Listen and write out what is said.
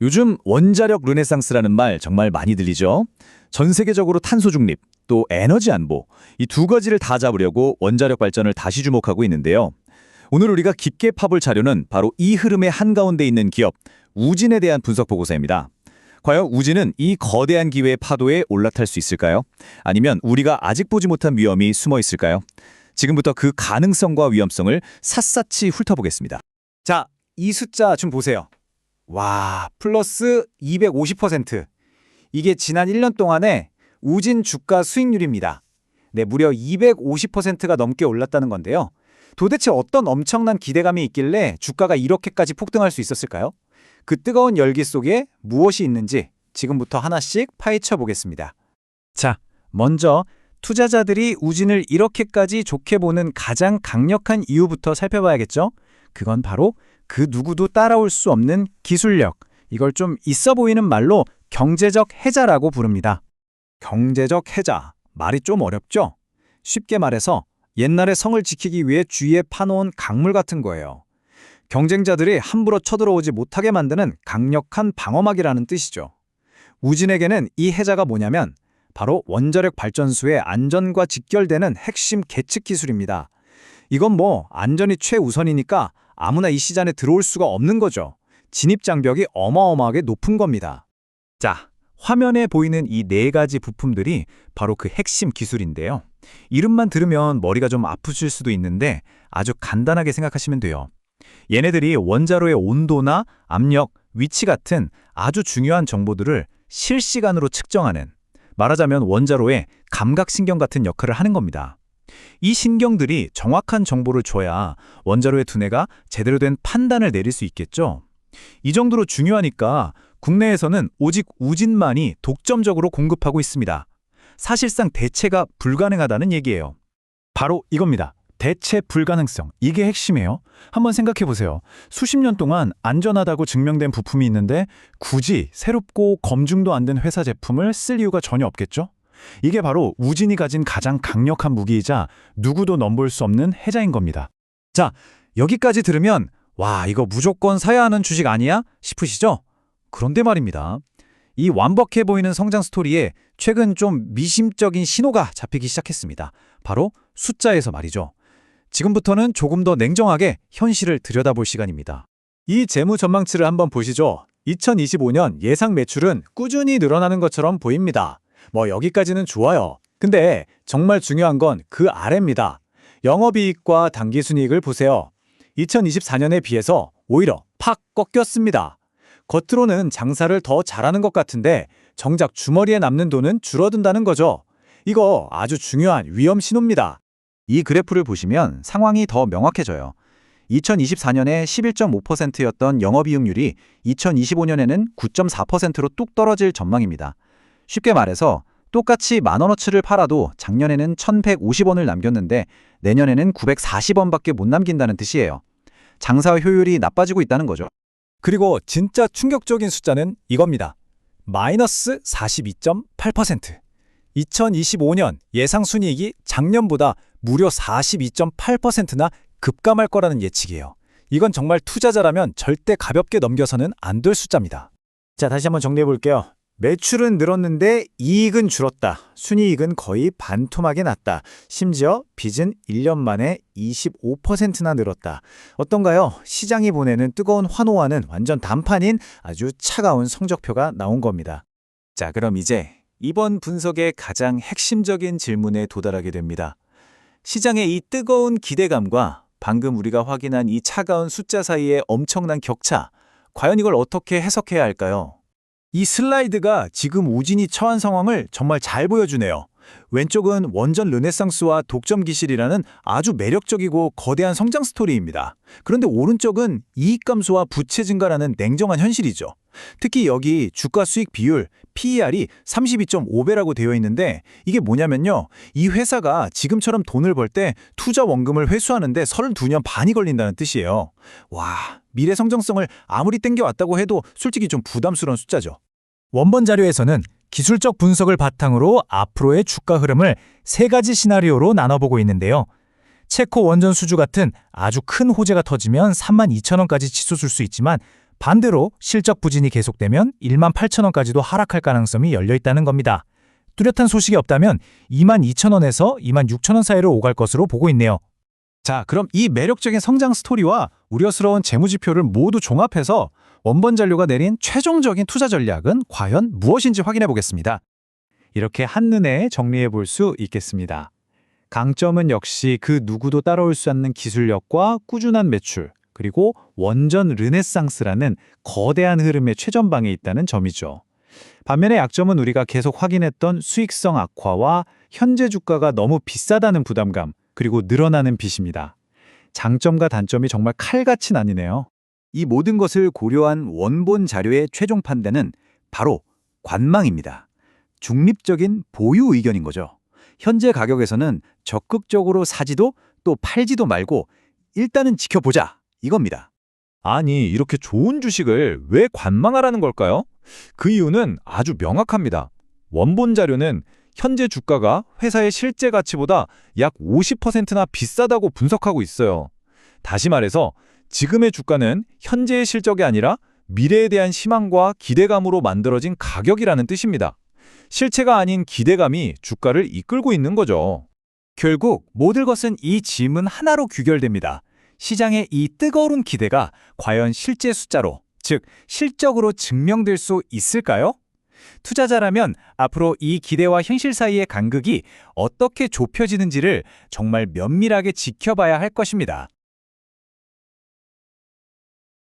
요즘 원자력 르네상스라는 말 정말 많이 들리죠? 전 세계적으로 탄소 중립, 또 에너지 안보, 이 두 가지를 다 잡으려고 원자력 발전을 다시 주목하고 있는데요. 오늘 우리가 깊게 파볼 자료는 바로 이 흐름의 한가운데 있는 기업, 우진에 대한 분석 보고서입니다. 과연 우진은 이 거대한 기회의 파도에 올라탈 수 있을까요? 아니면 우리가 아직 보지 못한 위험이 숨어 있을까요? 지금부터 그 가능성과 위험성을 샅샅이 훑어보겠습니다. 자, 이 숫자 좀 보세요. 와, 플러스 250%. 이게 지난 1년 동안의 우진 주가 수익률입니다. 네, 무려 250%가 넘게 올랐다는 건데요. 도대체 어떤 엄청난 기대감이 있길래 주가가 이렇게까지 폭등할 수 있었을까요? 그 뜨거운 열기 속에 무엇이 있는지 지금부터 하나씩 파헤쳐 보겠습니다. 자, 먼저 투자자들이 우진을 이렇게까지 좋게 보는 가장 강력한 이유부터 살펴봐야겠죠? 그건 바로 그 누구도 따라올 수 없는 기술력, 이걸 좀 있어 보이는 말로 경제적 해자라고 부릅니다. 경제적 해자, 말이 좀 어렵죠? 쉽게 말해서 옛날에 성을 지키기 위해 주위에 파놓은 강물 같은 거예요. 경쟁자들이 함부로 쳐들어오지 못하게 만드는 강력한 방어막이라는 뜻이죠. 우진에게는 이 해자가 뭐냐면 바로 원자력 발전소의 안전과 직결되는 핵심 계측 기술입니다. 이건 뭐 안전이 최우선이니까 아무나 이 시장에 들어올 수가 없는 거죠. 진입 장벽이 어마어마하게 높은 겁니다. 자, 화면에 보이는 이 네 가지 부품들이 바로 그 핵심 기술인데요. 이름만 들으면 머리가 좀 아프실 수도 있는데 아주 간단하게 생각하시면 돼요. 얘네들이 원자로의 온도나 압력, 위치 같은 아주 중요한 정보들을 실시간으로 측정하는, 말하자면 원자로의 감각신경 같은 역할을 하는 겁니다. 이 신경들이 정확한 정보를 줘야 원자로의 두뇌가 제대로 된 판단을 내릴 수 있겠죠. 이 정도로 중요하니까 국내에서는 오직 우진만이 독점적으로 공급하고 있습니다. 사실상 대체가 불가능하다는 얘기예요. 바로 이겁니다. 대체 불가능성. 이게 핵심이에요. 한번 생각해 보세요. 수십 년 동안 안전하다고 증명된 부품이 있는데 굳이 새롭고 검증도 안 된 회사 제품을 쓸 이유가 전혀 없겠죠? 이게 바로 우진이 가진 가장 강력한 무기이자 누구도 넘볼 수 없는 해자인 겁니다. 자, 여기까지 들으면 와, 이거 무조건 사야 하는 주식 아니야? 싶으시죠? 그런데 말입니다. 이 완벽해 보이는 성장 스토리에 최근 좀 미심적인 신호가 잡히기 시작했습니다. 바로 숫자에서 말이죠. 지금부터는 조금 더 냉정하게 현실을 들여다볼 시간입니다. 이 재무 전망치를 한번 보시죠. 2025년 예상 매출은 꾸준히 늘어나는 것처럼 보입니다. 뭐 여기까지는 좋아요. 근데 정말 중요한 건 그 아래입니다. 영업이익과 당기순이익을 보세요. 2024년에 비해서 오히려 팍 꺾였습니다. 겉으로는 장사를 더 잘하는 것 같은데 정작 주머니에 남는 돈은 줄어든다는 거죠. 이거 아주 중요한 위험 신호입니다. 이 그래프를 보시면 상황이 더 명확해져요. 2024년에 11.5%였던 영업이익률이 2025년에는 9.4%로 뚝 떨어질 전망입니다. 쉽게 말해서 똑같이 10,000원어치를 팔아도 작년에는 1,150원을 남겼는데 내년에는 940원밖에 못 남긴다는 뜻이에요. 장사 효율이 나빠지고 있다는 거죠. 그리고 진짜 충격적인 숫자는 이겁니다. 마이너스 42.8%. 2025년 예상 순이익이 작년보다 무려 42.8%나 급감할 거라는 예측이에요. 이건 정말 투자자라면 절대 가볍게 넘겨서는 안 될 숫자입니다. 자, 다시 한번 정리해 볼게요. 매출은 늘었는데 이익은 줄었다. 순이익은 거의 반토막이 났다. 심지어 빚은 1년 만에 25%나 늘었다. 어떤가요? 시장이 보내는 뜨거운 환호와는 완전 단판인 아주 차가운 성적표가 나온 겁니다. 자, 그럼 이제 이번 분석의 가장 핵심적인 질문에 도달하게 됩니다. 시장의 이 뜨거운 기대감과 방금 우리가 확인한 이 차가운 숫자 사이의 엄청난 격차, 과연 이걸 어떻게 해석해야 할까요? 이 슬라이드가 지금 우진이 처한 상황을 정말 잘 보여주네요. 왼쪽은 원전 르네상스와 독점 기실이라는 아주 매력적이고 거대한 성장 스토리입니다. 그런데 오른쪽은 이익 감소와 부채 증가라는 냉정한 현실이죠. 특히 여기 주가 수익 비율 PER이 32.5배라고 되어 있는데 이게 뭐냐면요. 이 회사가 지금처럼 돈을 벌 때 투자 원금을 회수하는데 32년 반이 걸린다는 뜻이에요. 와, 미래 성장성을 아무리 땡겨왔다고 해도 솔직히 좀 부담스러운 숫자죠. 원본 자료에서는 기술적 분석을 바탕으로 앞으로의 주가 흐름을 세 가지 시나리오로 나눠보고 있는데요. 체코 원전 수주 같은 아주 큰 호재가 터지면 32,000원까지 치솟을 수 있지만 반대로 실적 부진이 계속되면 18,000원까지도 하락할 가능성이 열려 있다는 겁니다. 뚜렷한 소식이 없다면 22,000원에서 26,000원 사이로 오갈 것으로 보고 있네요. 자, 그럼 이 매력적인 성장 스토리와 우려스러운 재무지표를 모두 종합해서 원본 잔료가 내린 최종적인 투자 전략은 과연 무엇인지 확인해 보겠습니다. 이렇게 한눈에 정리해 볼 수 있겠습니다. 강점은 역시 그 누구도 따라올 수 없는 기술력과 꾸준한 매출, 그리고 원전 르네상스라는 거대한 흐름의 최전방에 있다는 점이죠. 반면에 약점은 우리가 계속 확인했던 수익성 악화와 현재 주가가 너무 비싸다는 부담감, 그리고 늘어나는 빚입니다. 장점과 단점이 정말 칼같이 나뉘네요. 이 모든 것을 고려한 원본 자료의 최종 판단은 바로 관망입니다. 중립적인 보유 의견인 거죠. 현재 가격에서는 적극적으로 사지도 또 팔지도 말고 일단은 지켜보자 이겁니다. 아니, 이렇게 좋은 주식을 왜 관망하라는 걸까요? 그 이유는 아주 명확합니다. 원본 자료는 현재 주가가 회사의 실제 가치보다 약 50%나 비싸다고 분석하고 있어요. 다시 말해서 지금의 주가는 현재의 실적이 아니라 미래에 대한 희망과 기대감으로 만들어진 가격이라는 뜻입니다. 실체가 아닌 기대감이 주가를 이끌고 있는 거죠. 결국 모든 것은 이 질문 하나로 귀결됩니다. 시장의 이 뜨거운 기대가 과연 실제 숫자로, 즉 실적으로 증명될 수 있을까요? 투자자라면 앞으로 이 기대와 현실 사이의 간극이 어떻게 좁혀지는지를 정말 면밀하게 지켜봐야 할 것입니다.